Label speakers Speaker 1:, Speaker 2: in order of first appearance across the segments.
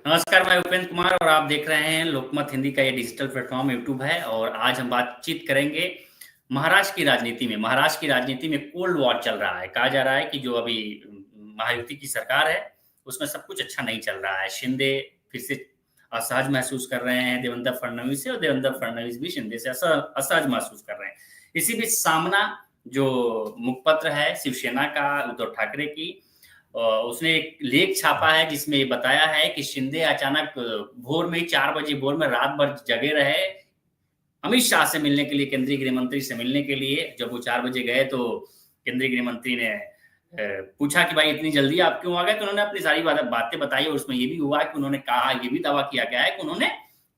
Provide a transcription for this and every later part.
Speaker 1: नमस्कार, मैं उपेंद्र कुमार और आप देख रहे हैं लोकमत हिंदी का ये डिजिटल प्लेटफॉर्म यूट्यूब है और आज हम बातचीत करेंगे महाराष्ट्र की राजनीति में। महाराष्ट्र की राजनीति में कोल्ड वॉर चल रहा है। कहा जा रहा है कि जो अभी महायुति की सरकार है, उसमें सब कुछ अच्छा नहीं चल रहा है। शिंदे फिर से असहज महसूस कर रहे हैं देवेंद्र फडणवीस से और देवेंद्र फडणवीस भी शिंदे से असहज महसूस कर रहे हैं। इसी बीच सामना जो मुखपत्र है शिवसेना का उद्धव ठाकरे की उसने एक लेख छापा है जिसमें ये बताया है कि शिंदे अचानक भोर में ही 4 बजे भोर में रात भर जगे रहे अमित शाह से मिलने के लिए, केंद्रीय गृह मंत्री से मिलने के लिए। जब वो 4 बजे गए तो केंद्रीय गृह मंत्री ने पूछा कि भाई इतनी जल्दी आप क्यों आ गए, तो उन्होंने अपनी सारी बातें बताई और उसमें ये भी हुआ कि उन्होंने कहा, ये भी दावा किया गया है कि उन्होंने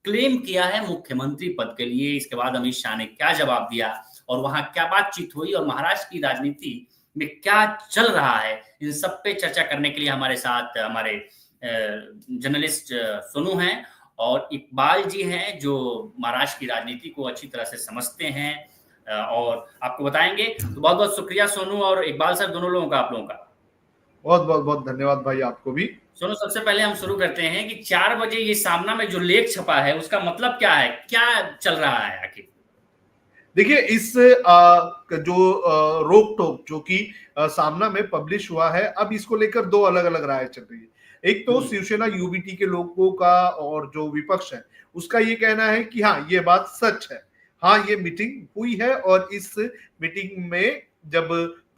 Speaker 1: क्लेम किया है मुख्यमंत्री पद के लिए। इसके बाद अमित शाह ने क्या जवाब दिया और वहां क्या बातचीत हुई और महाराष्ट्र की राजनीति में क्या चल रहा है, इन सब पे चर्चा करने के लिए हमारे साथ हमारे जर्नलिस्ट सोनू हैं और इकबाल जी हैं जो महाराष्ट्र की राजनीति को अच्छी तरह से समझते हैं और आपको बताएंगे। तो बहुत बहुत शुक्रिया सोनू और इकबाल सर, दोनों लोगों का, आप लोगों का
Speaker 2: बहुत बहुत बहुत धन्यवाद भाई, आपको भी।
Speaker 1: सोनू, सबसे पहले हम शुरू करते हैं कि 4 बजे ये सामना में जो लेख छपा है उसका मतलब क्या है, क्या चल रहा है आखिर?
Speaker 2: देखिए, इस जो रोक टोक जो कि सामना में पब्लिश हुआ है, अब इसको लेकर दो अलग अलग राय चल रही है। एक तो शिवसेना यूबीटी के लोगों का और जो विपक्ष है उसका ये कहना है कि हाँ, ये बात सच है, हाँ ये मीटिंग हुई है और इस मीटिंग में जब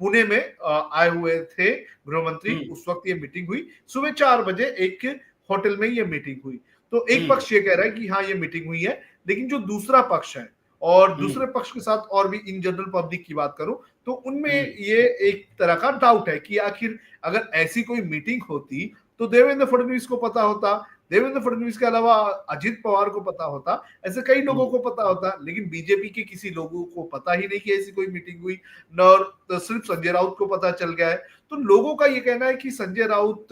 Speaker 2: पुणे में आए हुए थे गृह मंत्री, उस वक्त ये मीटिंग हुई। सुबह 4 बजे एक होटल में ये मीटिंग हुई। तो एक पक्ष ये कह रहा है कि हाँ ये मीटिंग हुई है, लेकिन जो दूसरा पक्ष है और दूसरे पक्ष के साथ और भी इन जनरल पब्लिक की बात करूं तो उनमें ये एक तरह का डाउट है कि आखिर अगर ऐसी कोई मीटिंग होती तो देवेंद्र फडणवीस को पता होता, देवेंद्र फडणवीस के अलावा अजित पवार को पता होता, ऐसे कई लोगों को पता होता, लेकिन बीजेपी के किसी लोगों को पता ही नहीं कि ऐसी कोई मीटिंग हुई, न तो सिर्फ संजय राउत को पता चल गया है। तो लोगों का ये कहना है कि संजय राउत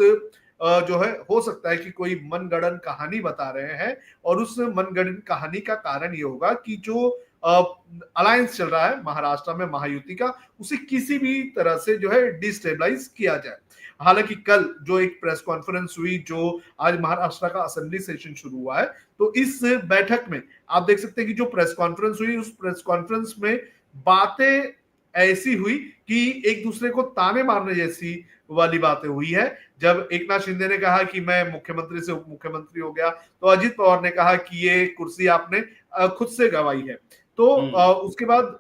Speaker 2: जो है, हो सकता है कि कोई मनगढ़ंत कहानी बता रहे हैं और उस मनगढ़ंत कहानी का कारण ये होगा कि जो अलायंस चल रहा है महाराष्ट्र में महायुति का, उसे किसी भी तरह से जो है डिस्टेबलाइज किया जाए। हालांकि कल जो एक प्रेस कॉन्फ्रेंस हुई, जो आज महाराष्ट्र का असेंबली सेशन शुरू हुआ है, तो इस बैठक में आप देख सकते हैं कि जो प्रेस कॉन्फ्रेंस हुई, उस प्रेस कॉन्फ्रेंस में बातें ऐसी हुई कि एक दूसरे को ताने मारने जैसी वाली बातें हुई है। जब एकनाथ शिंदे ने कहा कि मैं मुख्यमंत्री से उप मुख्यमंत्री हो गया, तो अजित पवार ने कहा कि ये कुर्सी आपने खुद से गंवाई है। तो उसके बाद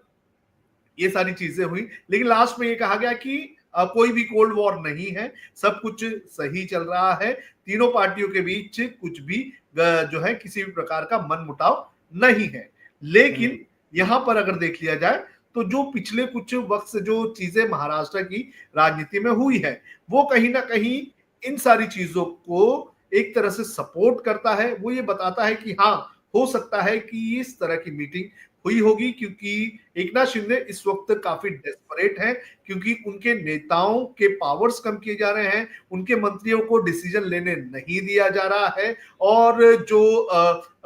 Speaker 2: ये सारी चीजें हुई, लेकिन लास्ट में ये कहा गया कि कोई भी कोल्ड वॉर नहीं है, सब कुछ सही चल रहा है, तीनों पार्टियों के बीच कुछ भी जो है किसी भी प्रकार का मनमुटाव नहीं है। लेकिन यहां पर अगर देख लिया जाए तो जो पिछले कुछ वक्त से जो चीजें महाराष्ट्र की राजनीति में हुई है, वो कहीं ना कहीं इन सारी चीजों को एक तरह से सपोर्ट करता है। वो ये बताता है कि हाँ, हो सकता है कि इस तरह की मीटिंग हुई होगी, क्योंकि एकनाथ शिंदे इस वक्त काफी डेस्परेट हैं, क्योंकि उनके नेताओं के पावर्स कम किए जा रहे हैं, उनके मंत्रियों को डिसीजन लेने नहीं दिया जा रहा है और जो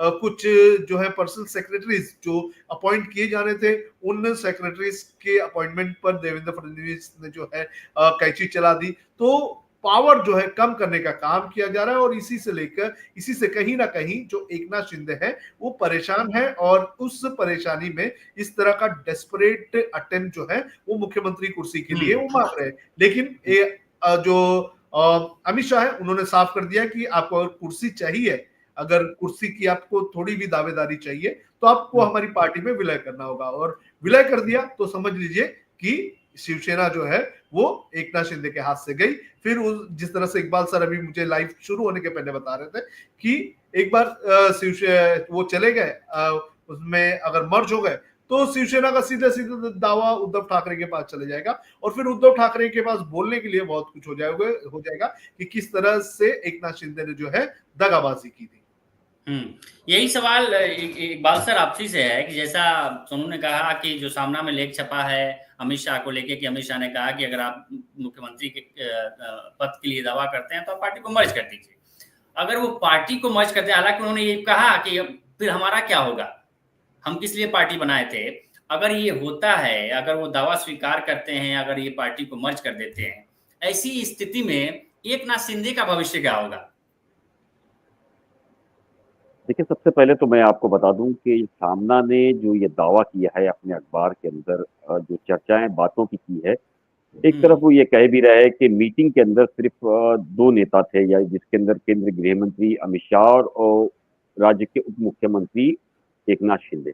Speaker 2: कुछ जो है पर्सनल सेक्रेटरीज जो अपॉइंट किए जाने थे, उन सेक्रेटरीज के अपॉइंटमेंट पर देवेंद्र फडणवीस ने जो है कैंची चला दी। तो पावर जो है कम करने का काम किया जा रहा है और इसी से कहीं ना कहीं जो एकनाथ शिंदे हैं वो परेशान है और उस परेशानी में इस तरह का डेस्परेट अटेम्प्ट जो है वो मुख्यमंत्री कुर्सी के लिए वो मांग रहे हैं। लेकिन जो अमित शाह है, उन्होंने साफ कर दिया कि आपको अगर कुर्सी चाहिए, अगर कुर्सी की आपको थोड़ी भी दावेदारी चाहिए, तो आपको हमारी पार्टी में विलय करना होगा। और विलय कर दिया तो समझ लीजिए कि शिवसेना जो है वो एकनाथ शिंदे के हाथ से गई। फिर जिस तरह से इकबाल सर अभी मुझे लाइव शुरू होने के पहले बता रहे थे कि एक बार वो चले गए, उसमें अगर मर्ज हो गए तो शिवसेना का सीधे सीधे दावा उद्धव ठाकरे के पास चले जाएगा और फिर उद्धव ठाकरे के पास बोलने के लिए बहुत कुछ हो जाएगा कि किस तरह से एकनाथ शिंदे ने जो है दगाबाजी की थी।
Speaker 1: यही सवाल इकबाल सर आपसी से है कि जैसा सोनू ने कहा कि जो सामना में लेख छपा है अमित शाह को लेके कि अमित शाह ने कहा कि अगर आप मुख्यमंत्री के पद के लिए दावा करते हैं तो आप पार्टी को मर्ज कर दीजिए। अगर वो पार्टी को मर्ज करते हैं, हालांकि उन्होंने ये कहा कि फिर हमारा क्या होगा, हम किस लिए पार्टी बनाए थे। अगर ये होता है, अगर वो दावा स्वीकार करते हैं, अगर ये पार्टी को मर्ज कर देते हैं, ऐसी स्थिति में एकनाथ शिंदे का भविष्य क्या होगा?
Speaker 3: देखिए, सबसे पहले तो मैं आपको बता दूं कि सामना ने जो ये दावा किया है अपने अखबार के अंदर, जो चर्चाएं बातों की है, एक तरफ वो ये कह भी रहा है कि मीटिंग के अंदर सिर्फ दो नेता थे, या जिसके अंदर केंद्रीय गृह मंत्री अमित शाह और राज्य के उप मुख्यमंत्री एकनाथ शिंदे।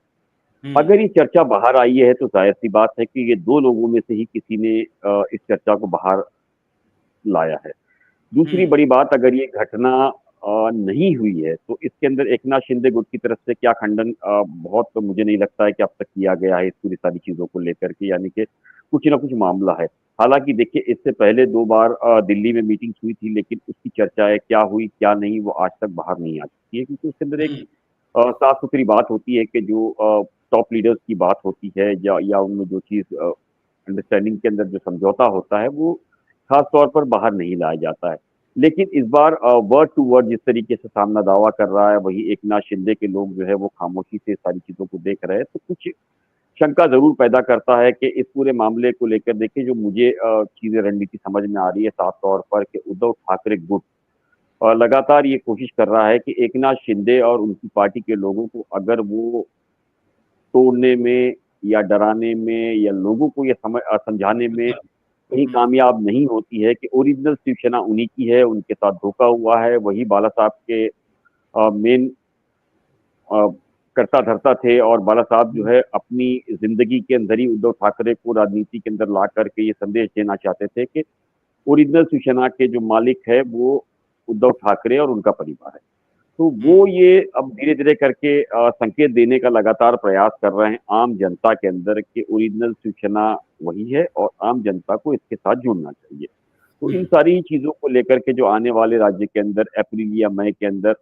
Speaker 3: अगर ये चर्चा बाहर आई है तो जाहिर सी बात है कि ये दो लोगों में से ही किसी ने इस चर्चा को बाहर लाया है। दूसरी बड़ी बात, अगर ये घटना नहीं हुई है तो इसके अंदर एकनाथ शिंदे गुट की तरफ से क्या खंडन बहुत तो मुझे नहीं लगता है कि अब तक किया गया है इस पूरी सारी चीजों को लेकर के, यानी कि कुछ ना कुछ मामला है। हालांकि देखिए, इससे पहले दो बार दिल्ली में मीटिंग हुई थी, लेकिन उसकी चर्चाएं क्या हुई क्या नहीं वो आज तक बाहर नहीं आ चुकी है, क्योंकि उसके अंदर एक साफ सुथरी बात होती है कि जो टॉप लीडर्स की बात होती है या उनमें जो चीज अंडरस्टैंडिंग के अंदर जो समझौता होता है वो खास तौर पर बाहर नहीं लाया जाता है। लेकिन इस बार वर्ड टू वर्ड जिस तरीके से सामना दावा कर रहा है, वही एकनाथ शिंदे के लोग जो है वो खामोशी से सारी चीजों को देख रहे हैं, तो कुछ शंका जरूर पैदा करता है कि इस पूरे मामले को लेकर देखिए, जो मुझे चीजें रणनीति समझ में आ रही है साफ तौर पर, कि उद्धव ठाकरे गुट लगातार ये कोशिश कर रहा है कि एकनाथ शिंदे और उनकी पार्टी के लोगों को अगर वो तोड़ने में या डराने में या लोगों को ये समझाने में कहीं कामयाब नहीं होती है कि ओरिजिनल शिवसेना उन्हीं की है, उनके साथ धोखा हुआ है, वही बाला साहब के मेन करता धरता थे, और बाला साहब जो है अपनी जिंदगी के अंदर ही उद्धव ठाकरे को राजनीति के अंदर ला करके ये संदेश देना चाहते थे कि ओरिजिनल शिवसेना के जो मालिक है वो उद्धव ठाकरे और उनका परिवार है। तो वो ये अब धीरे धीरे करके संकेत देने का लगातार प्रयास कर रहे हैं आम जनता के अंदर कि ओरिजिनल शिवसेना वही है और आम जनता को इसके साथ जुड़ना चाहिए। तो इन सारी चीजों को लेकर के जो आने वाले राज्य के अंदर अप्रैल या मई के अंदर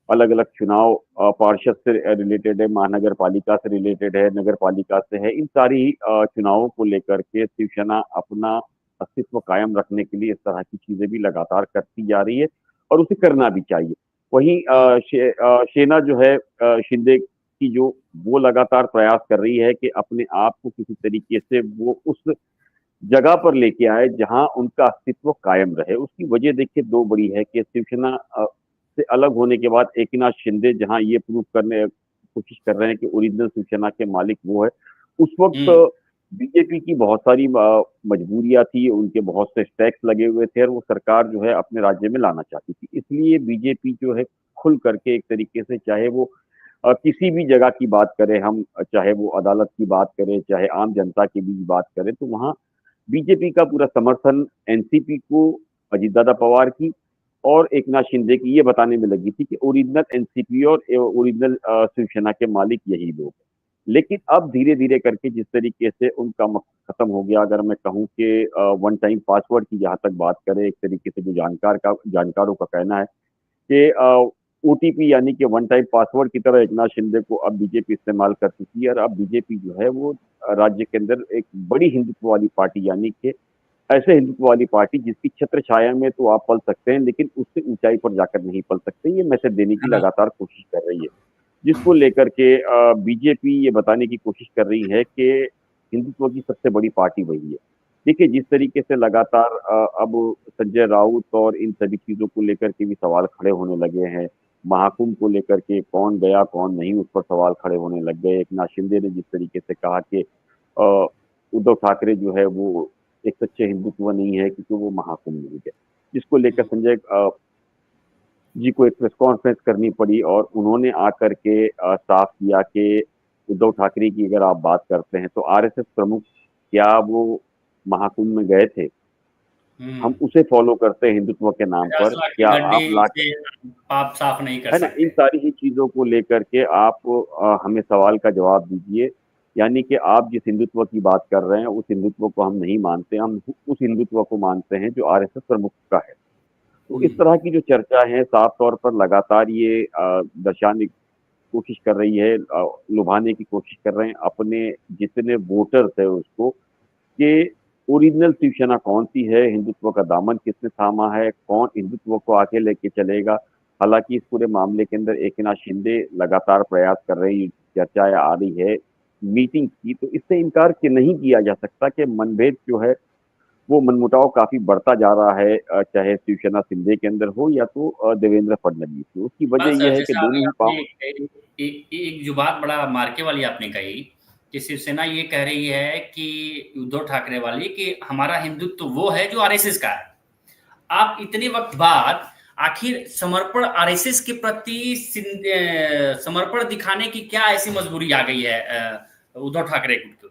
Speaker 3: अलग अलग चुनाव पार्षद से रिलेटेड है, महानगर पालिका से रिलेटेड है, नगर पालिका से है, इन सारी चुनावों को लेकर के शिवसेना अपना अस्तित्व कायम रखने के लिए इस तरह की चीजें भी लगातार करती जा रही है, और उसे करना भी चाहिए। वहीं सेना जो है शिंदे की, जो वो लगातार प्रयास कर रही है कि अपने आप को किसी तरीके से वो उस जगह पर लेके आए जहां उनका अस्तित्व कायम रहे। उसकी वजह देखिए दो बड़ी है कि शिवसेना से अलग होने के बाद एकनाथ शिंदे जहां ये प्रूव करने कोशिश कर रहे हैं कि ओरिजिनल शिवसेना के मालिक वो है, उस वक्त बीजेपी की बहुत सारी मजबूरियां थी, उनके बहुत से टैक्स लगे हुए थे और वो सरकार जो है अपने राज्य में लाना चाहती थी। इसलिए बीजेपी जो है खुल करके एक तरीके से, चाहे वो किसी भी जगह की बात करें हम, चाहे वो अदालत की बात करें, चाहे आम जनता की भी बात करें, तो वहाँ बीजेपी का पूरा समर्थन एनसीपी को, अजीतदादा पवार की और एकनाथ शिंदे की ये बताने में लगी थी कि ओरिजिनल एनसीपी और ओरिजिनल शिवसेना के मालिक यही लोग हैं। लेकिन अब धीरे धीरे करके जिस तरीके से उनका खत्म हो गया, अगर मैं कहूँ कि वन टाइम पासवर्ड की जहाँ तक बात करें, एक तरीके से जो जानकारों का कहना है कि ओटीपी यानी कि वन टाइम पासवर्ड की तरह एकनाथ शिंदे को अब बीजेपी इस्तेमाल कर चुकी है, और अब बीजेपी जो है वो राज्य के अंदर एक बड़ी हिंदुत्व वाली पार्टी, यानी कि ऐसे हिंदुत्व वाली पार्टी जिसकी छत्र छाया में तो आप पल सकते हैं, लेकिन उससे ऊंचाई पर जाकर नहीं पल सकते, ये मैसेज देने की लगातार कोशिश कर रही है, जिसको लेकर के बीजेपी ये बताने की कोशिश कर रही है कि हिंदुत्व की सबसे बड़ी पार्टी वही है। देखिए, जिस तरीके से लगातार अब संजय राउत और इन सभी चीजों को लेकर के भी सवाल खड़े होने लगे हैं, महाकुंभ को लेकर के कौन गया कौन नहीं, उस पर सवाल खड़े होने लग गए। एकनाथ शिंदे ने जिस तरीके से कहा कि उद्धव ठाकरे जो है वो एक सच्चे हिंदुत्व नहीं है क्योंकि वो महाकुंभ नहीं गए, जिसको लेकर संजय जी को एक प्रेस कॉन्फ्रेंस करनी पड़ी, और उन्होंने आकर के साफ किया कि उद्धव ठाकरे की अगर आप बात करते हैं तो आरएसएस प्रमुख क्या वो महाकुंभ में गए थे? हम उसे फॉलो करते हैं हिंदुत्व के नाम पर, क्या
Speaker 1: आप साफ नहीं कर
Speaker 3: है ना?
Speaker 1: सकते।
Speaker 3: इन सारी ही चीजों को लेकर के आप हमें सवाल का जवाब दीजिए, यानी कि आप जिस हिंदुत्व की बात कर रहे हैं उस हिंदुत्व को हम नहीं मानते, हम उस हिंदुत्व को मानते हैं जो आरएसएस प्रमुख का है। तो इस तरह की जो चर्चा है साफ तौर पर लगातार ये दर्शाने की कोशिश कर रही है, लुभाने की कोशिश कर रहे हैं अपने जितने वोटर्स है उसको, कि ओरिजिनल शिवसेना कौन सी है, हिंदुत्व का दामन किसने थामा है, कौन हिंदुत्व को आगे लेके चलेगा। हालांकि इस पूरे मामले के अंदर एकनाथ शिंदे लगातार प्रयास कर रही, चर्चाएं आ रही है मीटिंग की, तो इससे इनकार नहीं किया जा सकता कि मनभेद जो है वो मनमुटाव काफी बढ़ता जा रहा है, चाहे शिवसेना शिंदे के अंदर हो या तो देवेंद्र फडणवीस की। उसकी
Speaker 1: बस
Speaker 3: वजह यह है कि
Speaker 1: जैसा अभी
Speaker 3: दोनों ही
Speaker 1: आपने एक जो बात बड़ा मार्के वाली आपने कही कि शिवसेना ये कह रही है कि उद्धव ठाकरे वाली कि हमारा हिंदुत्व वो है जो आरएसएस का है। आप इतने वक्त बाद आखिर समर्पण आरएसएस के प्रति समर्पण दिखाने की क्या ऐसी मजबूरी आ गई है उद्धव ठाकरे को?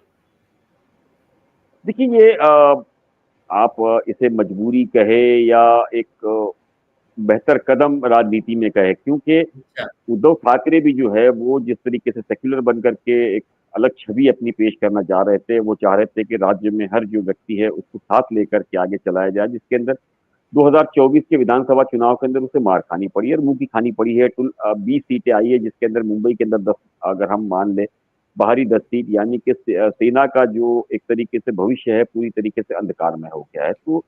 Speaker 3: देखिए, ये आप इसे मजबूरी कहे या एक बेहतर कदम राजनीति में कहे, क्योंकि उद्धव ठाकरे भी जो है वो जिस तरीके से सेक्युलर बन करके एक अलग छवि अपनी पेश करना चाह रहे थे, वो चाह रहे थे कि राज्य में हर जो व्यक्ति है उसको साथ लेकर के आगे चलाया जाए, जिसके अंदर 2024 के विधानसभा चुनाव के अंदर उसे मार खानी पड़ी है और मुंह की खानी पड़ी है। 20 सीटें आई है, जिसके अंदर मुंबई के अंदर 10, अगर हम मान ले बाहरी 10 सीट, यानी कि सेना का जो एक तरीके से भविष्य है पूरी तरीके से अंधकार में हो गया है। तो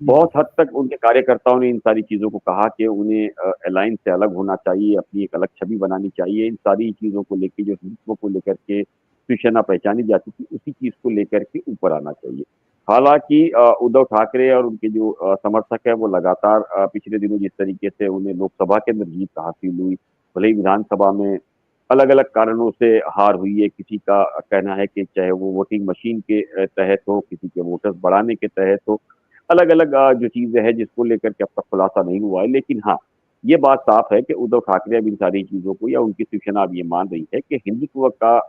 Speaker 3: बहुत हद तक उनके कार्यकर्ताओं ने इन सारी चीज़ों को कहा कि उन्हें अलायंस से अलग होना चाहिए, अपनी एक अलग छवि बनानी चाहिए। इन सारी चीज़ों को लेके, जो हिंदुत्व को लेकर के शिवसेना पहचानी जाती थी, उसी चीज़ को लेकर के ऊपर आना चाहिए। हालाँकि उद्धव ठाकरे और उनके जो समर्थक हैं, वो लगातार पिछले दिनों जिस तरीके से उन्हें लोकसभा के अंदर जीत हासिल हुई, भले ही विधानसभा में अलग-अलग कारणों से हार हुई है। किसी का कहना है कि चाहे वो वोटिंग मशीन के तहत हो, किसी के वोटर्स बढ़ाने के तहत हो, अलग-अलग जो चीज़ें हैं जिसको लेकर के अब तक खुलासा नहीं हुआ है। लेकिन हाँ, ये बात साफ है कि उद्धव ठाकरे अब इन सारी चीज़ों को, या उनकी शिवसेना अब ये मान रही है कि हिंदुत्व का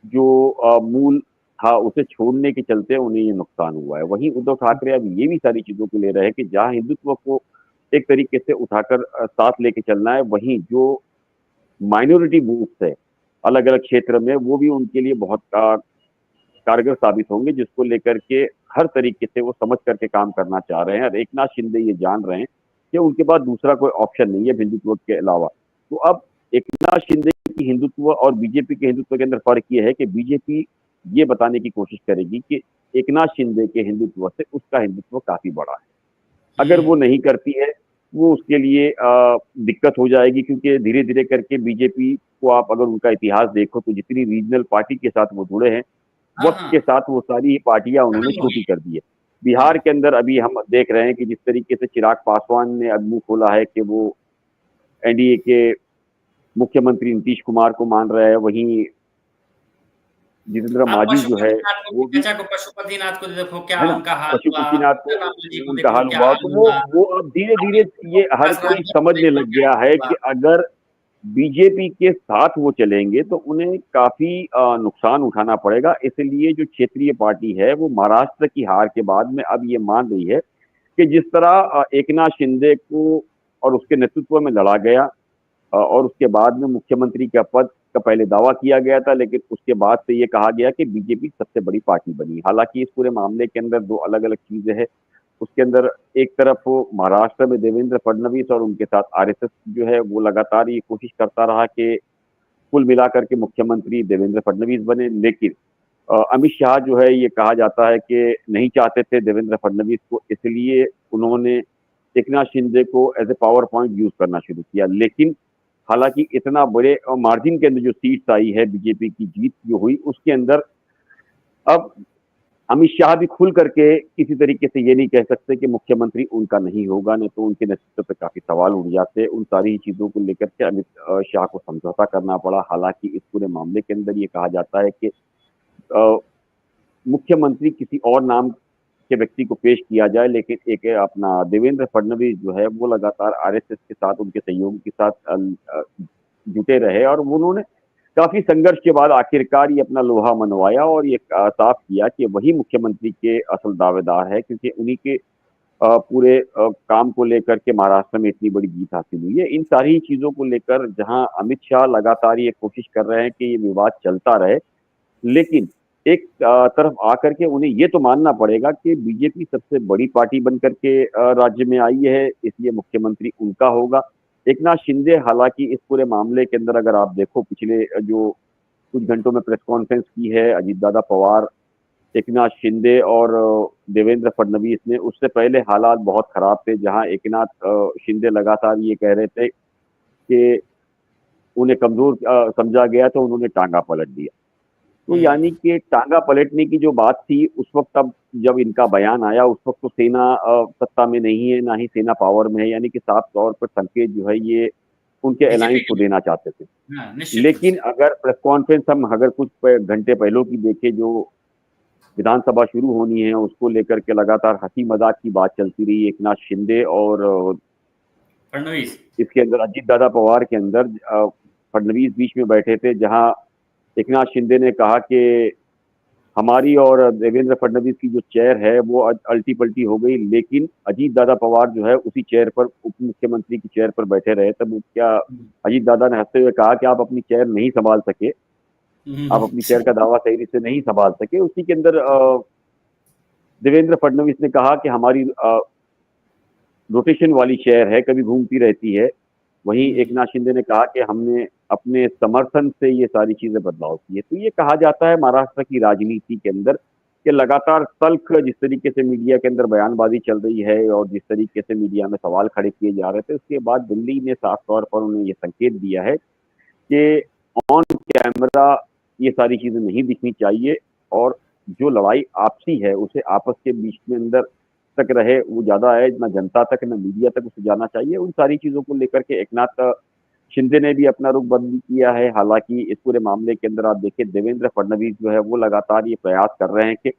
Speaker 3: जो मूल था उसे छोड़ने के चलते उन्हें ये नुकसान हुआ है। वहीं उद्धव ठाकरे अब ये भी सारी चीज़ों को ले रहे हैं कि जहाँ हिंदुत्व को एक तरीके से उठाकर साथ लेके चलना है, वहीं जो माइनॉरिटी बूथ्स है अलग-अलग क्षेत्र में, वो भी उनके लिए बहुत कारगर साबित होंगे, जिसको लेकर के हर तरीके से वो समझ करके काम करना चाह रहे हैं और एकनाथ शिंदे ये जान रहे हैं कि उनके पास दूसरा कोई ऑप्शन नहीं है हिंदुत्व के अलावा। तो अब एकनाथ शिंदे की हिंदुत्व और बीजेपी के हिंदुत्व के अंदर फ़र्क ये है कि बीजेपी ये बताने की कोशिश करेगी कि एकनाथ शिंदे के हिंदुत्व से उसका हिंदुत्व काफ़ी बड़ा है। अगर वो नहीं करती है, वो उसके लिए दिक्कत हो जाएगी, क्योंकि धीरे-धीरे करके बीजेपी को आप अगर उनका इतिहास देखो तो जितनी रीजनल पार्टी के साथ वो जुड़े हैं,
Speaker 1: हाँ,
Speaker 3: वक़्त के साथ वो सारी पार्टियाँ उन्होंने
Speaker 1: खत्म हो
Speaker 3: छोटी
Speaker 1: गई।
Speaker 3: कर दी है। बिहार के अंदर अभी हम देख रहे हैं कि जिस तरीके से चिराग पासवान ने अब मुँह खोला है कि वो एनडीए के मुख्यमंत्री नीतीश कुमार को मान रहा है, वहीं जितेंद्र
Speaker 1: आप
Speaker 3: मांझी जो है
Speaker 1: पशुपतिनाथ को
Speaker 3: वो भी,
Speaker 1: चाचा को पशुपतिनाथ को देखो क्या
Speaker 3: है ना,
Speaker 1: उनका हाल हुआ,
Speaker 3: पशुपतिनाथ को
Speaker 1: लालू जी को
Speaker 3: उनका
Speaker 1: देखो
Speaker 3: हाल
Speaker 1: क्या
Speaker 3: हुआ।
Speaker 1: हाल
Speaker 3: तो
Speaker 1: हुआ,
Speaker 3: वो अब धीरे-धीरे ये हर कोई
Speaker 1: राजनाथ को
Speaker 3: समझने
Speaker 1: देखो
Speaker 3: लग
Speaker 1: क्या
Speaker 3: गया है
Speaker 1: हुआ।
Speaker 3: कि अगर बीजेपी के साथ वो चलेंगे तो उन्हें काफ़ी नुकसान उठाना पड़ेगा। इसलिए जो क्षेत्रीय पार्टी है, वो महाराष्ट्र की हार के बाद में अब ये मान रही है कि जिस तरह एकनाथ शिंदे को और उसके नेतृत्व में लड़ा गया, और उसके बाद में मुख्यमंत्री का पद का पहले दावा किया गया था, लेकिन उसके बाद से ये कहा गया कि बीजेपी सबसे बड़ी पार्टी बनी। हालाँकि इस पूरे मामले के अंदर 2 अलग-अलग चीज़ें हैं। उसके अंदर एक तरफ वो महाराष्ट्र में देवेंद्र फडणवीस और उनके साथ आरएसएस जो है वो लगातार ये कोशिश करता रहा कि कुल मिलाकर के मुख्यमंत्री देवेंद्र फडणवीस बने, लेकिन अमित शाह जो है ये कहा जाता है कि नहीं चाहते थे देवेंद्र फडणवीस को, इसलिए उन्होंने एकनाथ शिंदे को as a power point use करना शुरू किया। लेकिन हालाँकि इतना बड़े मार्जिन के अंदर जो सीट्स आई है, बीजेपी की जीत जो हुई, उसके अंदर अब अमित शाह भी खुल करके किसी तरीके से ये नहीं कह सकते कि मुख्यमंत्री उनका नहीं होगा, नहीं तो उनके नेतृत्व पे काफ़ी सवाल उठ जाते। उन सारी चीज़ों को लेकर के अमित शाह को समझौता करना पड़ा। हालाँकि इस पूरे मामले के अंदर ये कहा जाता है कि अ, मुख्यमंत्री किसी और नाम के व्यक्ति को पेश किया जाए, लेकिन एक अपना देवेंद्र फडणवीस जो है वो लगातार आरएसएस के साथ, उनके सहयोगी के साथ जुटे रहे और उन्होंने काफ़ी संघर्ष के बाद आखिरकार ये अपना लोहा मनवाया और ये साफ किया कि वही मुख्यमंत्री के असल दावेदार है, क्योंकि उन्हीं के पूरे काम को लेकर के महाराष्ट्र में इतनी बड़ी जीत हासिल हुई है। इन सारी चीज़ों को लेकर जहाँ अमित शाह लगातार ये कोशिश कर रहे हैं कि ये विवाद चलता रहे, लेकिन एक तरफ आकर के उन्हें ये तो मानना पड़ेगा कि बीजेपी सबसे बड़ी पार्टी बन कर के राज्य में आई है, इसलिए मुख्यमंत्री उनका होगा। एकनाथ शिंदे हालाँकि इस पूरे मामले के अंदर अगर आप देखो, पिछले जो कुछ घंटों में प्रेस कॉन्फ्रेंस की है अजीतदादा पवार, एकनाथ शिंदे और देवेंद्र फडणवीस ने, उससे पहले हालात बहुत खराब थे, जहाँ एकनाथ शिंदे लगातार ये कह रहे थे कि उन्हें कमज़ोर समझा गया तो उन्होंने टाँगा पलट दिया। तो यानी कि टांगा पलटने की जो बात थी उस वक्त, अब जब इनका बयान आया उस वक्त तो सेना सत्ता में नहीं है, ना ही सेना पावर में है, यानी कि साफ तौर पर संकेत जो है ये उनके
Speaker 1: बीजेपी
Speaker 3: अलायंस
Speaker 1: के
Speaker 3: को
Speaker 1: लिए।
Speaker 3: देना चाहते थे।
Speaker 1: हाँ, निश्चित रूप
Speaker 3: लेकिन
Speaker 1: से।
Speaker 3: अगर प्रेस कॉन्फ्रेंस हम अगर कुछ घंटे पहले की देखें, जो विधानसभा शुरू होनी है उसको लेकर के लगातार हंसी मजाक की बात चलती रही एक नाथ शिंदे और
Speaker 1: फडणवीस।
Speaker 3: इसके अंदर अजीत दादा पवार के अंदर फडणवीस बीच में बैठे थे, जहां एकनाथ शिंदे ने कहा कि हमारी और देवेंद्र फडणवीस की जो चेयर है वो अल्टी पल्टी हो गई, लेकिन अजीत दादा पवार जो है उसी चेयर पर, उप मुख्यमंत्री की चेयर पर बैठे रहे। तब क्या अजीत दादा ने हंसते हुए कहा कि आप अपनी चेयर नहीं संभाल सके, आप अपनी चेयर का दावा सही से नहीं संभाल सके। उसी के अंदर देवेंद्र फडणवीस ने कहा कि हमारी रोटेशन वाली चेयर है, कभी घूमती रहती है। वहीं एकनाथ शिंदे ने कहा कि हमने अपने समर्थन से ये सारी चीजें बदलाव की है। तो ये कहा जाता है महाराष्ट्र की राजनीति के अंदर कि लगातार तल्ख जिस तरीके से मीडिया के अंदर बयानबाजी चल रही है और जिस तरीके से मीडिया में सवाल खड़े किए जा रहे थे, उसके बाद दिल्ली ने साफ तौर पर उन्हें ये संकेत दिया है कि ऑन कैमरा ये सारी चीजें नहीं दिखनी चाहिए और जो लड़ाई आपसी है उसे आपस के बीच में अंदर तक रहे वो ज्यादा है, ना जनता तक ना मीडिया तक उसे जाना चाहिए। उन सारी चीजों को लेकर के एकनाथ शिंदे ने भी अपना रुख बदल किया है। हालांकि इस पूरे मामले के अंदर आप देखिए देवेंद्र फडणवीस जो है वो लगातार ये प्रयास कर रहे हैं कि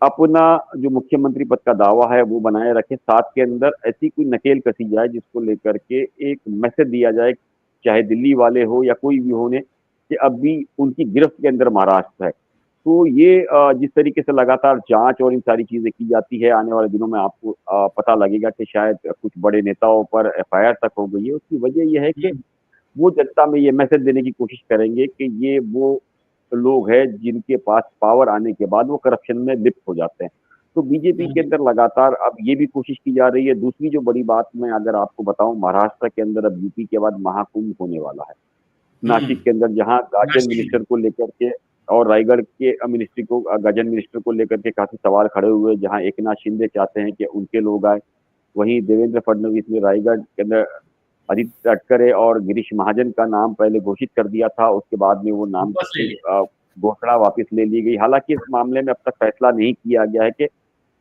Speaker 3: अपना जो मुख्यमंत्री पद का दावा है वो बनाए रखे, साथ के अंदर ऐसी कोई नकेल कसी जाए जिसको लेकर के एक मैसेज दिया जाए, चाहे दिल्ली वाले हो या कोई भी होने, कि अब भी उनकी गिरफ्त के अंदर महाराष्ट्र है। तो ये जिस तरीके से लगातार जांच और इन सारी चीजें की जाती है, आने वाले दिनों में आपको पता लगेगा कि शायद कुछ बड़े नेताओं पर एफआईआर तक हो गई है। उसकी वजह यह है कि वो जनता में ये मैसेज देने की कोशिश करेंगे कि ये वो लोग हैं जिनके पास पावर आने के बाद वो करप्शन में लिप्त हो जाते हैं। तो बीजेपी के अंदर लगातार अब ये भी कोशिश की जा रही है। दूसरी जो बड़ी बात मैं अगर आपको बताऊं, महाराष्ट्र के अंदर अब यूपी के बाद महाकुंभ होने वाला है। नासिक के अंदर जहां गार्जियन मिनिस्टर को लेकर के और रायगढ़ के मिनिस्ट्री को, गार्जियन मिनिस्टर को लेकर के काफी सवाल खड़े हुए, जहां एकनाथ शिंदे चाहते हैं कि उनके लोग आए। वहीं देवेंद्र फडणवीस ने रायगढ़ के अंदर आदित्य तटकरे और गिरीश महाजन का नाम पहले घोषित कर दिया था, उसके बाद में वो नाम घोषणा वापस ले ली गई। हालांकि इस मामले में अब तक फैसला नहीं किया गया है कि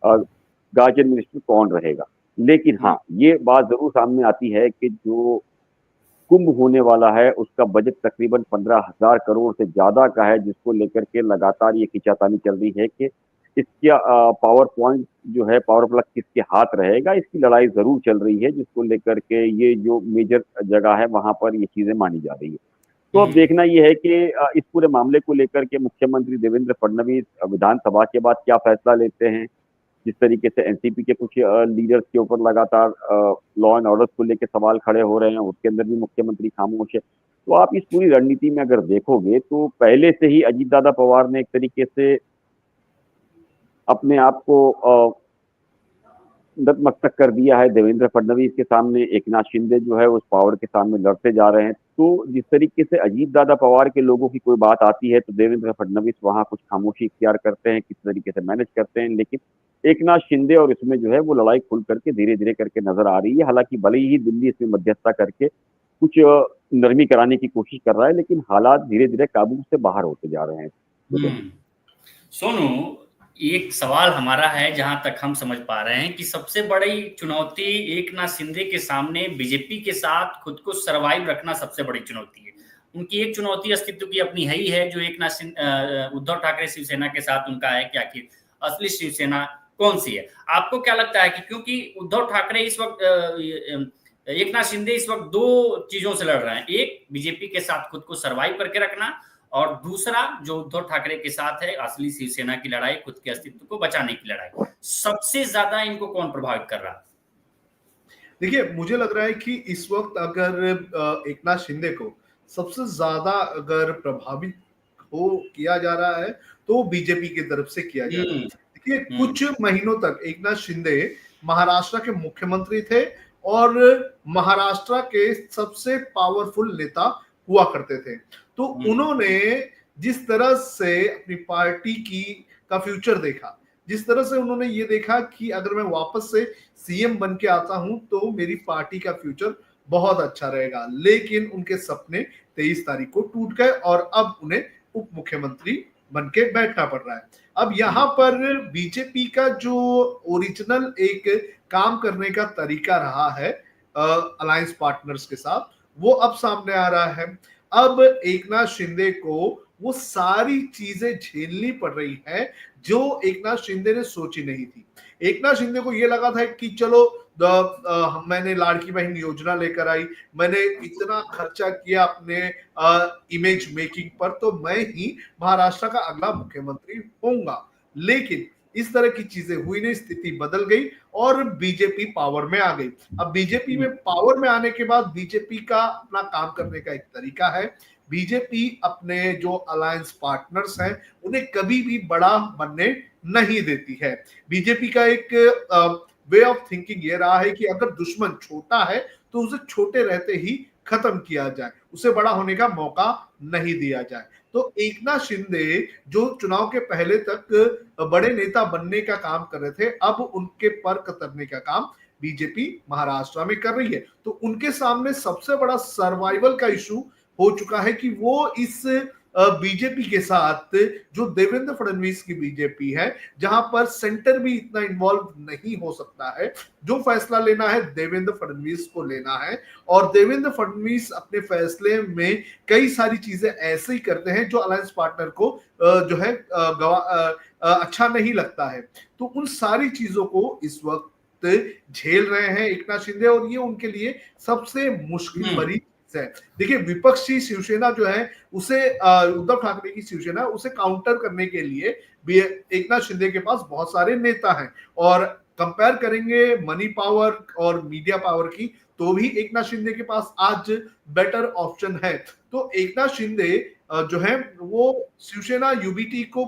Speaker 3: गार्जियन मिनिस्टर कौन रहेगा। लेकिन हाँ, ये बात जरूर सामने आती है कि जो कुंभ होने वाला है उसका बजट तकरीबन 15,000 करोड़ से ज्यादा का है, जिसको लेकर के लगातार ये खींचातानी चल रही है कि इसका पावर पॉइंट जो है, पावर प्लग किसके हाथ रहेगा। इसकी लड़ाई जरूर चल रही है, जिसको लेकर के ये जो मेजर जगह है वहां पर ये चीजें मानी जा रही है। तो अब देखना ये है कि इस पूरे मामले को लेकर के मुख्यमंत्री देवेंद्र फडणवीस विधानसभा के बाद क्या फैसला लेते हैं। जिस तरीके से एनसीपी के कुछ लीडर्स के ऊपर लगातार लॉ एंड ऑर्डर को लेकर सवाल खड़े हो रहे हैं, उसके अंदर भी मुख्यमंत्री खामोश है। तो आप इस पूरी रणनीति में अगर देखोगे तो पहले से ही अजीत दादा पवार ने एक तरीके से अपने आप को नतमस्तक कर दिया है देवेंद्र फडणवीस के सामने। एकनाथ शिंदे जो है उस पावर के सामने लड़ते जा रहे हैं। तो जिस तरीके से अजीत दादा पवार के लोगों की कोई बात आती है तो देवेंद्र फडणवीस वहां कुछ खामोशी इख्तियार करते हैं, किस तरीके से मैनेज करते हैं। लेकिन एकनाथ शिंदे और इसमें जो है वो लड़ाई खुल करके धीरे धीरे करके नजर आ रही है। हालांकि भले ही दिल्ली इसमें मध्यस्थता करके कुछ नरमी कराने की कोशिश कर रहा है, लेकिन हालात धीरे धीरे काबू से बाहर होते जा रहे हैं।
Speaker 1: सोनू, एक सवाल हमारा है जहां तक हम समझ पा रहे हैं कि सबसे बड़ी चुनौती एकनाथ शिंदे के सामने बीजेपी के साथ खुद को सरवाइव रखना सबसे बड़ी चुनौती है। उनकी एक चुनौती अस्तित्व की अपनी है ही है, जो एकनाथ उद्धव ठाकरे शिवसेना के साथ उनका है कि आखिर असली शिवसेना कौन सी है। आपको क्या लगता है कि क्योंकि उद्धव ठाकरे इस वक्त, एकनाथ शिंदे इस वक्त दो चीजों से लड़ रहे हैं, एक बीजेपी के साथ खुद को सरवाइव करके रखना और दूसरा जो उद्धव ठाकरे के साथ है असली शिवसेना की लड़ाई, खुद के अस्तित्व को बचाने की लड़ाई। सबसे ज्यादा इनको कौन प्रभावित कर रहा है?
Speaker 2: देखिए, मुझे लग रहा है कि इस वक्त अगर एकनाथ शिंदे को सबसे ज्यादा अगर प्रभावित हो किया जा रहा है तो बीजेपी की तरफ से किया जा रहा है। देखिए, कुछ महीनों तक एकनाथ शिंदे महाराष्ट्र के मुख्यमंत्री थे और महाराष्ट्र के सबसे पावरफुल नेता हुआ करते थे। तो उन्होंने जिस तरह से अपनी पार्टी का फ्यूचर देखा, जिस तरह से उन्होंने ये देखा कि अगर मैं वापस से सीएम बन के आता हूं तो मेरी पार्टी का फ्यूचर बहुत अच्छा रहेगा, लेकिन उनके सपने 23 तारीख को टूट गए और अब उन्हें उप मुख्यमंत्री बन के बैठना पड़ रहा है। अब यहाँ पर बीजेपी का जो ओरिजिनल एक काम करने का तरीका रहा है अलायंस पार्टनर्स के साथ, वो अब सामने आ रहा है। अब एकनाथ शिंदे को वो सारी चीजें झेलनी पड़ रही है जो एकनाथ शिंदे ने सोची नहीं थी। एकनाथ शिंदे को ये लगा था कि चलो मैंने लाड़की बहन योजना लेकर आई, मैंने इतना खर्चा किया अपने इमेज मेकिंग पर, तो मैं ही महाराष्ट्र का अगला मुख्यमंत्री होऊंगा। लेकिन इस तरह की चीजें हुई नहीं, स्थिति बदल गई और बीजेपी पावर में आ गई। अब बीजेपी में पावर में आने के बाद बीजेपी का अपना काम करने का एक तरीका है। बीजेपी अपने जो अलायंस पार्टनर्स हैं उन्हें कभी भी बड़ा बनने नहीं देती है। बीजेपी का एक वे ऑफ थिंकिंग ये रहा है कि अगर दुश्मन छोटा है तो उसे छोटे रहते ही खत्म किया जाए, उसे बड़ा होने का मौका नहीं दिया जाए। तो एकनाथ शिंदे जो चुनाव के पहले तक बड़े नेता बनने का काम कर रहे थे, अब उनके पर कतरने का काम बीजेपी महाराष्ट्र में कर रही है। तो उनके सामने सबसे बड़ा सर्वाइवल का इशू हो चुका है कि वो इस बीजेपी के साथ जो देवेंद्र फडणवीस की बीजेपी है, जहां पर सेंटर भी इतना इन्वॉल्व नहीं हो सकता है, जो फैसला लेना है देवेंद्र फडणवीस को लेना है। और देवेंद्र फडणवीस अपने फैसले में कई सारी चीजें ऐसे ही करते हैं जो अलायंस पार्टनर को जो है अच्छा नहीं लगता है। तो उन सारी चीजों को इस वक्त झेल रहे हैं एकनाथ शिंदे, और ये उनके लिए सबसे मुश्किल भरी है। देखिए, विपक्षी शिवसेना जो है उसे उद्धव ठाकरे की शिवसेना, उसे काउंटर करने के लिए भी एकनाथ शिंदे के पास बहुत सारे नेता हैं, और कंपेयर करेंगे मनी पावर और मीडिया पावर की तो भी एकनाथ शिंदे के पास आज बेटर ऑप्शन है। तो एकनाथ शिंदे जो है वो शिवसेना यूबीटी को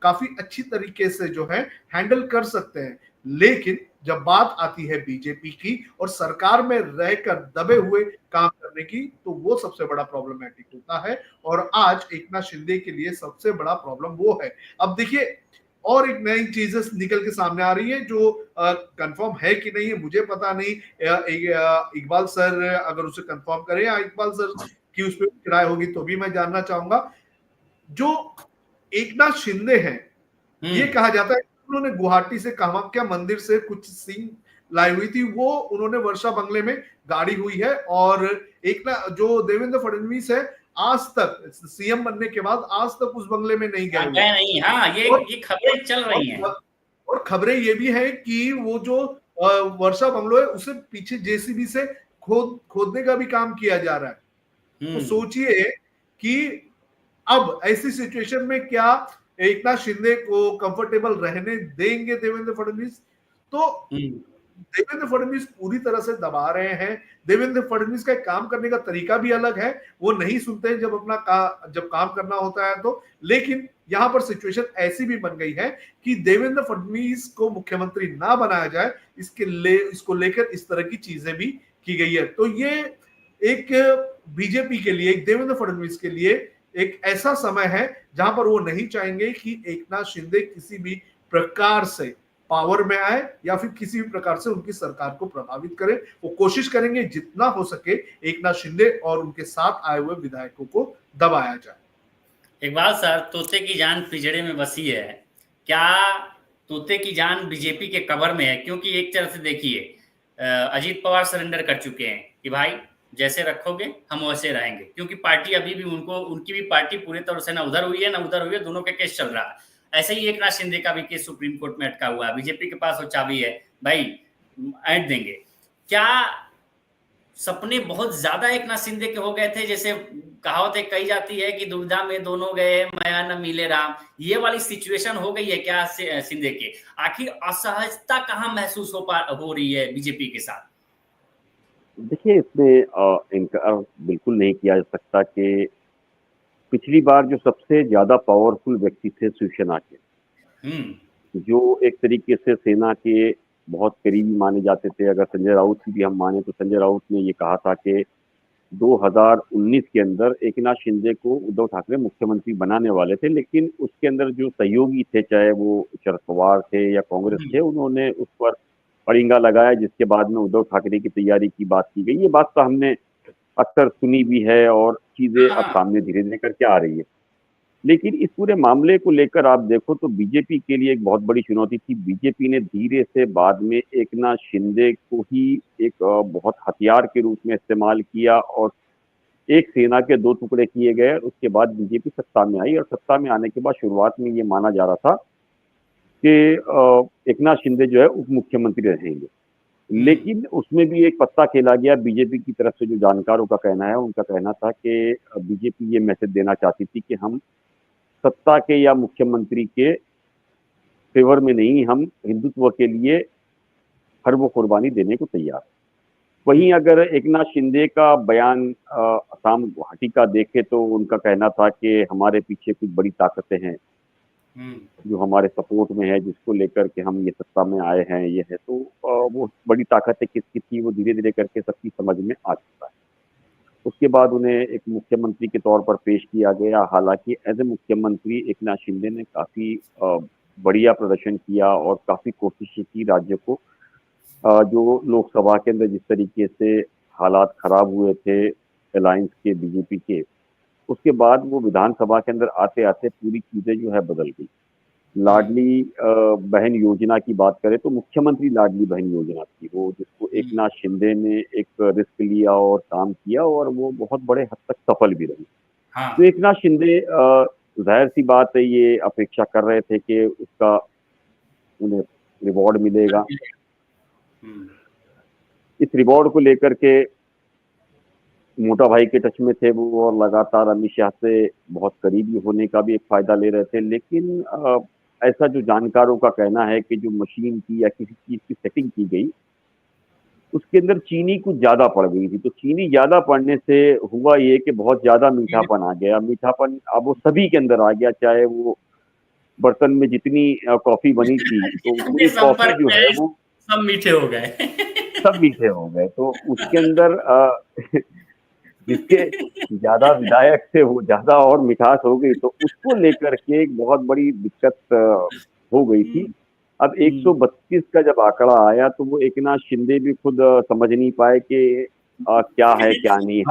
Speaker 2: काफी अच्छी तरीके से जो है हैंडल कर सकते हैं। लेकिन जब बात आती है बीजेपी की और सरकार में रहकर दबे हुए काम करने की, तो वो सबसे बड़ा प्रॉब्लमेटिक होता है। और आज एकनाथ शिंदे के लिए सबसे बड़ा प्रॉब्लम वो है। अब देखिए, और एक नई चीजें निकल के सामने आ रही है जो कंफर्म है कि नहीं है मुझे पता नहीं। इकबाल सर अगर उसे कंफर्म करें या इकबाल सर की उस पर राय होगी तो भी मैं जानना चाहूंगा। जो एकनाथ शिंदे हैं, ये कहा जाता है उन्होंने गुवाहाटी से कामाख्या मंदिर से कुछ सीन लाई हुई थी, वो उन्होंने वर्षा बंगले में गाड़ी हुई है। और एक ना जो देवेंद्र फडणवीस है, आज तक सीएम बनने के बाद आज तक उस बंगले में नहीं गए
Speaker 1: नहीं। हाँ, ये खबरें चल रही हैं।
Speaker 2: और खबरें ये भी है कि वो जो वर्षा बंगलो है उसे पीछे जेसीबी से खोदने का भी काम किया जा रहा है। तो सोचिए कि अब ऐसी सिचुएशन में क्या एकनाथ शिंदे को कंफर्टेबल रहने देंगे देवेंद्र फडणवीस? तो देवेंद्र फडणवीस पूरी तरह से दबा रहे हैं। देवेंद्र फडणवीस का काम करने का तरीका भी अलग है, वो नहीं सुनते हैं जब काम करना होता है तो। लेकिन यहां पर सिचुएशन ऐसी भी बन गई है कि देवेंद्र फडणवीस को मुख्यमंत्री ना बनाया जाए, इसको लेकर इस तरह की चीजें भी की गई है। तो ये एक बीजेपी के लिए, एक देवेंद्र फडणवीस के लिए एक ऐसा समय है जहां पर वो नहीं चाहेंगे कि एकनाथ शिंदे किसी भी प्रकार से पावर में आए या फिर किसी भी प्रकार से उनकी सरकार को प्रभावित करे। वो कोशिश करेंगे जितना हो सके एकनाथ शिंदे और उनके साथ आए हुए विधायकों को दबाया जाए।
Speaker 1: इकबाल सर, तोते की जान पिंजड़े में बसी है, क्या तोते की जान बीजेपी के कबर में है? क्योंकि एक तरह से देखिए, अजीत पवार सरेंडर कर चुके हैं कि भाई जैसे रखोगे हम वैसे रहेंगे, क्योंकि पार्टी अभी भी उनकी भी पार्टी पूरी तरह से ना उधर हुई है ना उधर हुई है, दोनों का केस चल रहा है। ऐसे ही एकनाथ शिंदे का भी केस सुप्रीम कोर्ट में अटका हुआ है। बीजेपी के पास वो चाबी है, भाई ऐंठ देंगे। क्या सपने बहुत ज्यादा एकनाथ शिंदे के हो गए थे? जैसे कहावतें कही जाती है कि दुविधा में दोनों गए, माया न मिले राम, ये वाली सिचुएशन हो गई है क्या शिंदे के? आखिर असहजता कहाँ महसूस हो रही है बीजेपी के साथ?
Speaker 3: देखिए, इसमें इनकार बिल्कुल नहीं किया जा सकता कि पिछली बार जो सबसे ज्यादा पावरफुल व्यक्ति थे शिवसेना के, जो एक तरीके से सेना के बहुत करीबी माने जाते थे। अगर संजय राउत की भी हम माने तो संजय राउत ने ये कहा था कि 2019 के अंदर एकनाथ शिंदे को उद्धव ठाकरे मुख्यमंत्री बनाने वाले थे, लेकिन उसके अंदर जो सहयोगी थे, चाहे वो शरद पवार थे या कांग्रेस थे, उन्होंने उस पर परिंगा लगाया, जिसके बाद में उद्धव ठाकरे की तैयारी की बात की गई। ये बात तो हमने अक्सर सुनी भी है और चीजें अब सामने धीरे धीरे करके आ रही है। लेकिन इस पूरे मामले को लेकर आप देखो तो बीजेपी के लिए एक बहुत बड़ी चुनौती थी। बीजेपी ने धीरे से बाद में एकनाथ शिंदे को ही एक बहुत हथियार के रूप में इस्तेमाल किया और एक सेना के दो टुकड़े किए गए। उसके बाद बीजेपी सत्ता में आई और सत्ता में आने के बाद शुरुआत में ये माना जा रहा था कि एकनाथ शिंदे जो है उप मुख्यमंत्री रहेंगे, लेकिन उसमें भी एक पत्ता खेला गया। बीजेपी की तरफ से जो जानकारों का कहना है, उनका कहना था कि बीजेपी ये मैसेज देना चाहती थी कि हम सत्ता के या मुख्यमंत्री के फेवर में नहीं, हम हिंदुत्व के लिए हर वो कुर्बानी देने को तैयार। वहीं अगर एकनाथ शिंदे का बयान असम गुवाहाटी का देखे तो उनका कहना था कि हमारे पीछे कुछ बड़ी ताकतें हैं जो हमारे सपोर्ट में है, जिसको लेकर के हम ये सत्ता में आए हैं, ये है। तो वो बड़ी ताकतें किसकी थी वो धीरे धीरे करके सबकी समझ में आ चुका है। उसके बाद उन्हें एक मुख्यमंत्री के तौर पर पेश किया गया। हालांकि एज ए मुख्यमंत्री एकनाथ शिंदे ने काफी बढ़िया प्रदर्शन किया और काफी कोशिशें की राज्य को जो लोकसभा के अंदर जिस तरीके से हालात खराब हुए थे अलायंस के बीजेपी के, उसके बाद वो विधानसभा के अंदर आते आते पूरी चीजें जो है बदल गई। लाडली बहन योजना की बात करें तो मुख्यमंत्री लाडली बहन योजना थी वो, जिसको एकनाथ शिंदे ने एक रिस्क लिया और काम किया और वो बहुत बड़े हद तक सफल भी रही।
Speaker 1: हाँ।
Speaker 3: तो एकनाथ शिंदे जाहिर सी बात है ये अपेक्षा कर रहे थे कि उसका उन्हें रिवॉर्ड मिलेगा। इस रिवॉर्ड को लेकर के मोटा भाई के टच में थे वो और लगातार अमित शाह से बहुत करीबी होने का भी एक फायदा ले रहे थे। लेकिन ऐसा जो जानकारों का कहना है कि जो मशीन की या किसी चीज की सेटिंग की गई उसके अंदर चीनी कुछ ज्यादा पड़ गई थी। तो चीनी ज्यादा पड़ने से हुआ ये कि बहुत ज्यादा मीठापन आ गया। मीठापन अब वो सभी के अंदर आ गया, चाहे वो बर्तन में जितनी कॉफी बनी थी तो पूरी कॉफी जो है वो
Speaker 1: सब मीठे हो गए।
Speaker 3: सब मीठे हो गए। तो उसके अंदर जिसके ज्यादा विधायक थे वो ज्यादा और मिठास हो गई, तो उसको लेकर के एक बहुत बड़ी दिक्कत हो गई थी। अब 132 का जब आंकड़ा आया तो वो एकनाथ शिंदे भी खुद समझ नहीं पाए कि क्या है क्या नहीं।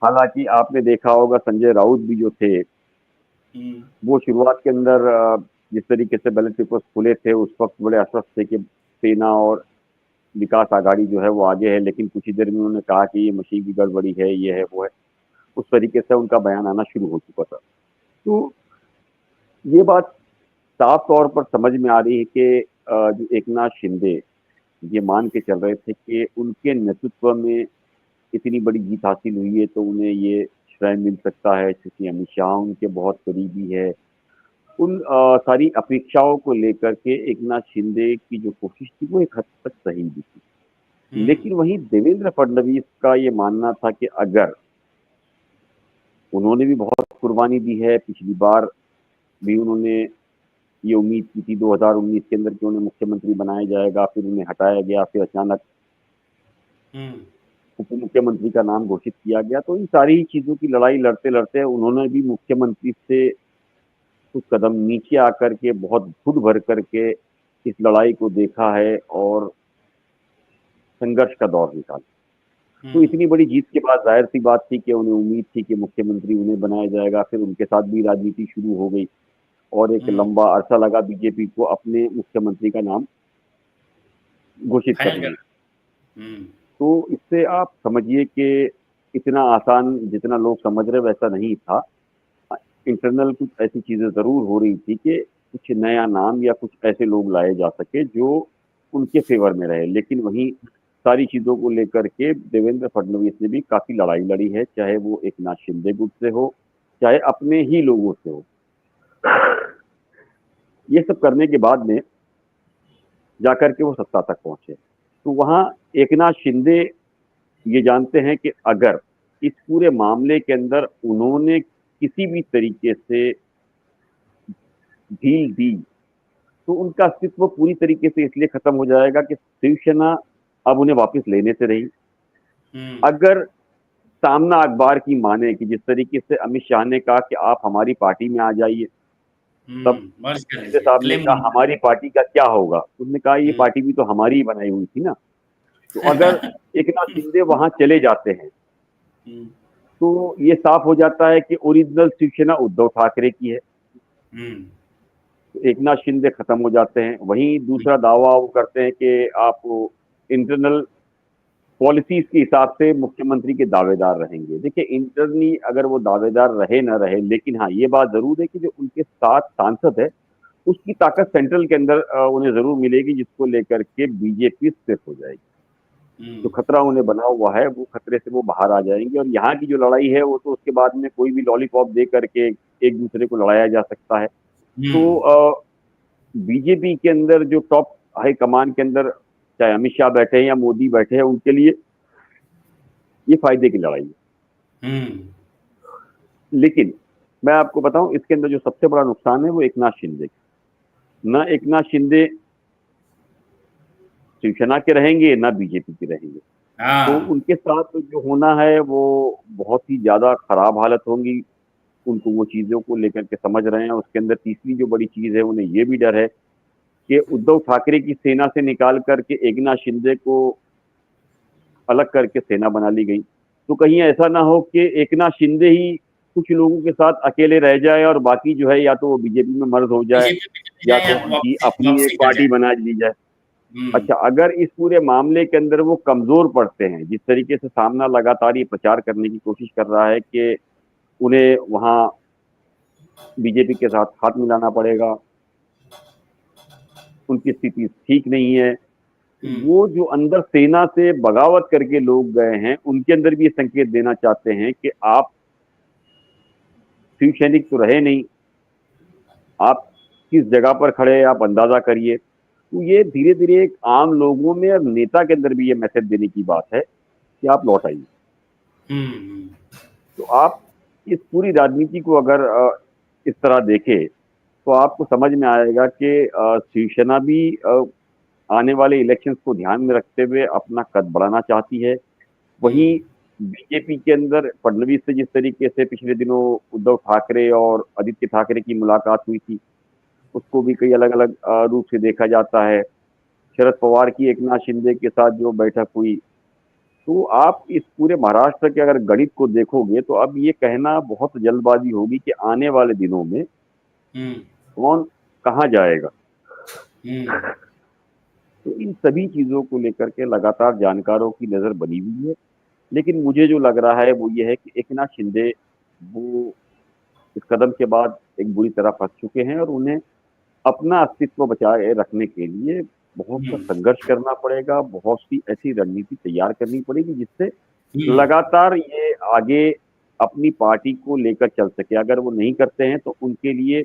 Speaker 3: हालांकि आपने देखा होगा संजय राउत भी जो थे वो शुरुआत के अंदर जिस तरीके से बैलेट पेपर्स खुले थे उस वक्त बड़े आश्वस्त थे कि सेना और विकास आघाड़ी जो है वो आगे है, लेकिन कुछ ही देर में उन्होंने कहा कि ये मशीन की गड़बड़ी है, ये है वो है। उस तरीके से उनका बयान आना शुरू हो चुका था। तो ये बात साफ तौर पर समझ में आ रही है कि जो एकनाथ शिंदे ये मान के चल रहे थे कि उनके नेतृत्व में इतनी बड़ी जीत हासिल हुई है तो उन्हें ये श्रेय मिल सकता है क्योंकि अमित शाह उनके बहुत करीबी है। उन सारी अपेक्षाओं को लेकर के एकनाथ शिंदे की जो कोशिश थी वो एक हद तक सही भी थी। लेकिन वहीं देवेंद्र फडणवीस का ये मानना था कि अगर उन्होंने भी बहुत कुर्बानी दी है, पिछली बार भी उन्होंने ये उम्मीद की थी 2019 के अंदर कि उन्हें मुख्यमंत्री बनाया जाएगा, फिर उन्हें हटाया गया, फिर अचानक उप मुख्यमंत्री का नाम घोषित किया गया। तो इन सारी चीजों की लड़ाई लड़ते लड़ते उन्होंने भी मुख्यमंत्री से कुछ कदम नीचे आकर के बहुत घुट भर करके इस लड़ाई को देखा है और संघर्ष का दौर निकाला। तो इतनी बड़ी जीत के बाद जाहिर सी बात थी कि उन्हें उम्मीद थी कि मुख्यमंत्री उन्हें बनाया जाएगा। फिर उनके साथ भी राजनीति शुरू हो गई और एक लंबा अरसा लगा बीजेपी को अपने मुख्यमंत्री का नाम घोषित करने में। तो इससे आप समझिए कि इतना आसान जितना लोग समझ रहे वैसा नहीं था। इंटरनल कुछ ऐसी चीजें जरूर हो रही थी कि कुछ नया नाम या कुछ ऐसे लोग लाए जा सके जो उनके फेवर में रहे। लेकिन वहीं सारी चीजों को लेकर के देवेंद्र फडणवीस ने भी काफी लड़ाई लड़ी है, चाहे वो एकनाथ शिंदे गुट से हो चाहे अपने ही लोगों से हो। ये सब करने के बाद में जाकर के वो सत्ता तक पहुंचे। तो वहां एकनाथ शिंदे ये जानते हैं कि अगर इस पूरे मामले के अंदर उन्होंने किसी भी तरीके से ढील दी तो उनका अस्तित्व पूरी तरीके से इसलिए खत्म हो जाएगा कि शिवसेना अब उन्हें वापस लेने से रही। अगर सामना अखबार की माने कि जिस तरीके से अमित शाह ने कहा कि आप हमारी पार्टी में आ जाइए, तब शिंदे साहब ने कहा हमारी पार्टी का क्या होगा। उन्होंने कहा ये पार्टी भी तो हमारी ही बनाई हुई थी ना। तो अगर एकनाथ शिंदे वहां चले जाते हैं तो ये साफ हो जाता है कि ओरिजिनल शिवसेना उद्धव ठाकरे की है। तो एकनाथ शिंदे खत्म हो जाते हैं। वहीं दूसरा दावा वो करते हैं कि आप इंटरनल पॉलिसीज के हिसाब से मुख्यमंत्री के दावेदार रहेंगे। देखिए, इंटरनली अगर वो दावेदार रहे ना रहे, लेकिन हाँ, ये बात जरूर है कि जो उनके साथ सांसद है उसकी ताकत सेंट्रल के अंदर उन्हें जरूर मिलेगी, जिसको लेकर के बीजेपी स्थिर हो जाएगी। जो खतरा उन्हें बना हुआ है वो खतरे से वो बाहर आ जाएंगे। और यहाँ की जो लड़ाई है वो तो उसके बाद में कोई भी लॉलीपॉप दे करके एक दूसरे को लड़ाया जा सकता है। तो बीजेपी के अंदर जो टॉप हाई कमान के अंदर चाहे अमित शाह बैठे हैं या मोदी बैठे हैं, उनके लिए ये फायदे की लड़ाई है। लेकिन मैं आपको बताऊं, इसके अंदर जो सबसे बड़ा नुकसान है वो एकनाथ शिंदे का। ना एकनाथ शिंदे शिवसेना के रहेंगे ना बीजेपी के रहेंगे। तो उनके साथ जो होना है वो बहुत ही ज्यादा खराब हालत होंगी। उनको वो चीजों को लेकर के समझ रहे हैं। उसके अंदर तीसरी जो बड़ी चीज है, उन्हें ये भी डर है कि उद्धव ठाकरे की सेना से निकाल करके एकनाथ शिंदे को अलग करके सेना बना ली गई। तो कहीं ऐसा ना हो कि एकनाथ शिंदे ही कुछ लोगों के साथ अकेले रह जाए और बाकी जो है या तो वो बीजेपी में मर्ज हो जाए या तो उनकी अपनी एक पार्टी बना ली जाए। अच्छा, अगर इस पूरे मामले के अंदर वो कमजोर पड़ते हैं, जिस तरीके से सामना लगातार ये प्रचार करने की कोशिश कर रहा है कि उन्हें वहां बीजेपी के साथ हाथ मिलाना पड़ेगा, उनकी स्थिति ठीक नहीं है, वो जो अंदर सेना से बगावत करके लोग गए हैं उनके अंदर भी ये संकेत देना चाहते हैं कि आप शिव सैनिक तो रहे नहीं, आप किस जगह पर खड़े हैं आप अंदाजा करिए। तो ये धीरे धीरे एक आम लोगों में और नेता के अंदर भी ये मैसेज देने की बात है कि आप लौट आइए। तो आप इस पूरी राजनीति को अगर इस तरह देखें तो आपको समझ में आएगा कि शिवसेना भी आने वाले इलेक्शंस को ध्यान में रखते हुए अपना कद बढ़ाना चाहती है। वहीं बीजेपी के अंदर फडणवीस से जिस तरीके से पिछले दिनों उद्धव ठाकरे और आदित्य ठाकरे की मुलाकात हुई थी, उसको भी कई अलग अलग रूप से देखा जाता है। शरद पवार की एकनाथ शिंदे के साथ जो बैठक हुई, तो आप इस पूरे महाराष्ट्र के अगर गणित को देखोगे तो अब ये कहना बहुत जल्दबाजी होगी कि आने वाले दिनों में कौन कहाँ जाएगा। तो इन सभी चीजों को लेकर के लगातार जानकारों की नजर बनी हुई है। लेकिन मुझे जो लग रहा है वो ये है कि एकनाथ शिंदे वो इस कदम के बाद एक बुरी तरह फंस चुके हैं और उन्हें अपना अस्तित्व बचाए रखने के लिए बहुत सा संघर्ष करना पड़ेगा, बहुत सी ऐसी रणनीति तैयार करनी पड़ेगी जिससे लगातार ये आगे अपनी पार्टी को लेकर चल सके। अगर वो नहीं करते हैं तो उनके लिए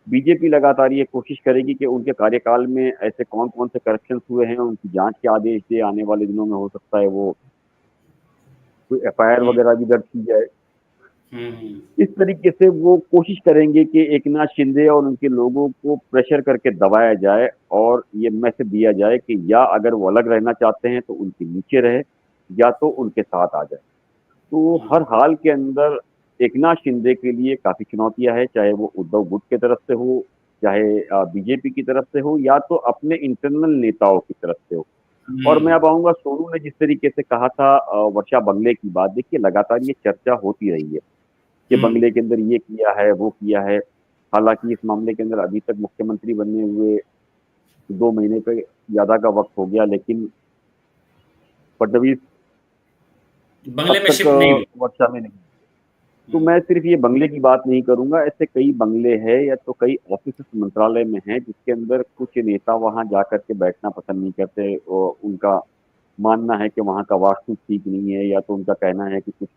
Speaker 3: बीजेपी लगातार ये कोशिश करेगी कि उनके कार्यकाल में ऐसे कौन कौन से करप्शन हुए हैं उनकी जांच के आदेश दे। आने वाले दिनों में हो सकता है वो कोई एफआईआर वगैरह भी दर्ज की जाए। इस तरीके से वो कोशिश करेंगे कि एकनाथ शिंदे और उनके लोगों को प्रेशर करके दबाया जाए और ये मैसेज दिया जाए कि या अगर वो अलग रहना चाहते हैं तो उनके नीचे रहे या तो उनके साथ आ जाए। तो हर हाल के अंदर एकनाथ शिंदे के लिए काफी चुनौतियां हैं, चाहे वो उद्धव गुट की तरफ से हो, चाहे बीजेपी की तरफ से हो या तो अपने इंटरनल नेताओं की तरफ से हो। और मैं अब आऊंगा, सोनू ने जिस तरीके से कहा था वर्षा बंगले की बात, देखिए लगातार ये चर्चा होती रही है कि बंगले के अंदर ये किया है वो किया है। हालांकि इस मामले के अंदर अभी तक मुख्यमंत्री बनने हुए 2 महीने पे ज्यादा का वक्त हो गया, लेकिन फडणवीस
Speaker 1: बंगले में शिफ्ट नहीं हुए।
Speaker 3: वर्षा में नहीं। तो मैं सिर्फ ये बंगले की बात नहीं करूंगा, ऐसे कई बंगले हैं या तो कई ऑफिस मंत्रालय में हैं जिसके अंदर कुछ नेता वहां जाकर के बैठना पसंद नहीं करते। और उनका मानना है कि वहां का वास्तु ठीक नहीं है या तो उनका कहना है कि कुछ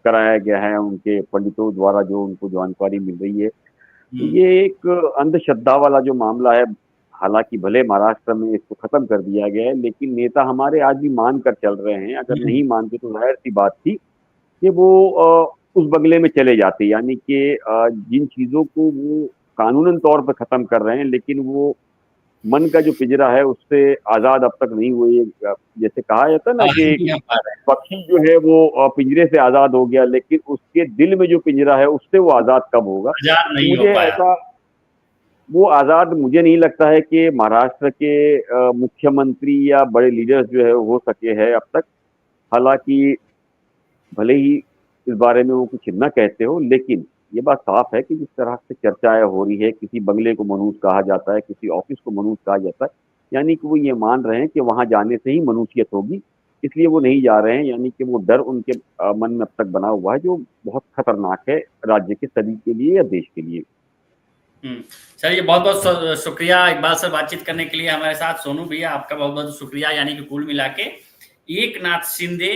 Speaker 3: कराया गया है उनके पंडितों द्वारा जो उनको जानकारी मिल रही है। ये एक अंधश्रद्धा वाला जो मामला है, हालांकि भले महाराष्ट्र में इसको खत्म कर दिया गया है लेकिन नेता हमारे आज भी मान कर चल रहे हैं। अगर नहीं मानते तो जाहिर सी बात थी कि वो उस बंगले में चले जाते। यानी कि जिन चीजों को वो कानूनन तौर पर खत्म कर रहे हैं लेकिन वो मन का जो पिंजरा है उससे आजाद अब तक नहीं हुए। जैसे कहा जाता है ना कि पक्षी जो है वो पिंजरे से आजाद हो गया, लेकिन उसके दिल में जो पिंजरा है उससे वो आजाद कब होगा। मुझे ऐसा वो आजाद मुझे नहीं लगता है कि महाराष्ट्र के मुख्यमंत्री या बड़े लीडर्स जो है हो सके है अब तक। हालांकि भले ही इस बारे में वो कुछ न कहते हो, लेकिन ये बात साफ है कि जिस तरह से चर्चाएं हो रही है, किसी बंगले को मनुष्य कहा जाता है, किसी ऑफिस को मनुष्य कहा जाता है, यानी कि वो ये मान रहे हैं कि वहां जाने से ही मनुष्यत होगी, इसलिए वो नहीं जा रहे हैं। यानी कि वो डर उनके मन में अब तक बना हुआ है, जो बहुत खतरनाक है राज्य के सभी के लिए या देश के लिए।
Speaker 1: चलिए, बहुत बहुत शुक्रिया इकबाल सर बातचीत करने के लिए हमारे साथ। सोनू भैया आपका बहुत बहुत शुक्रिया। यानी कि कुल मिला के एकनाथ शिंदे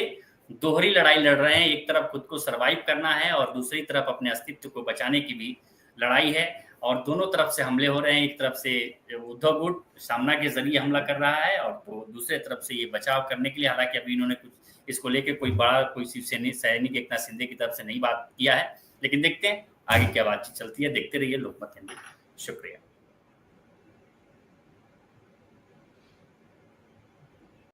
Speaker 1: दोहरी लड़ाई लड़ रहे हैं। एक तरफ खुद को सरवाइव करना है और दूसरी तरफ अपने अस्तित्व को बचाने की भी लड़ाई है, और दोनों तरफ से हमले हो रहे हैं। एक तरफ से उद्धव गुट सामना के जरिए हमला कर रहा है, और तो दूसरे तरफ से ये बचाव करने के लिए, हालांकि अभी इन्होंने कुछ इसको लेके कोई बड़ा कोई सैनिक एकनाथ शिंदे की तरफ से नहीं बात किया है, लेकिन देखते हैं आगे क्या बातचीत चलती है। देखते रहिए लोकमत हिंदी। शुक्रिया।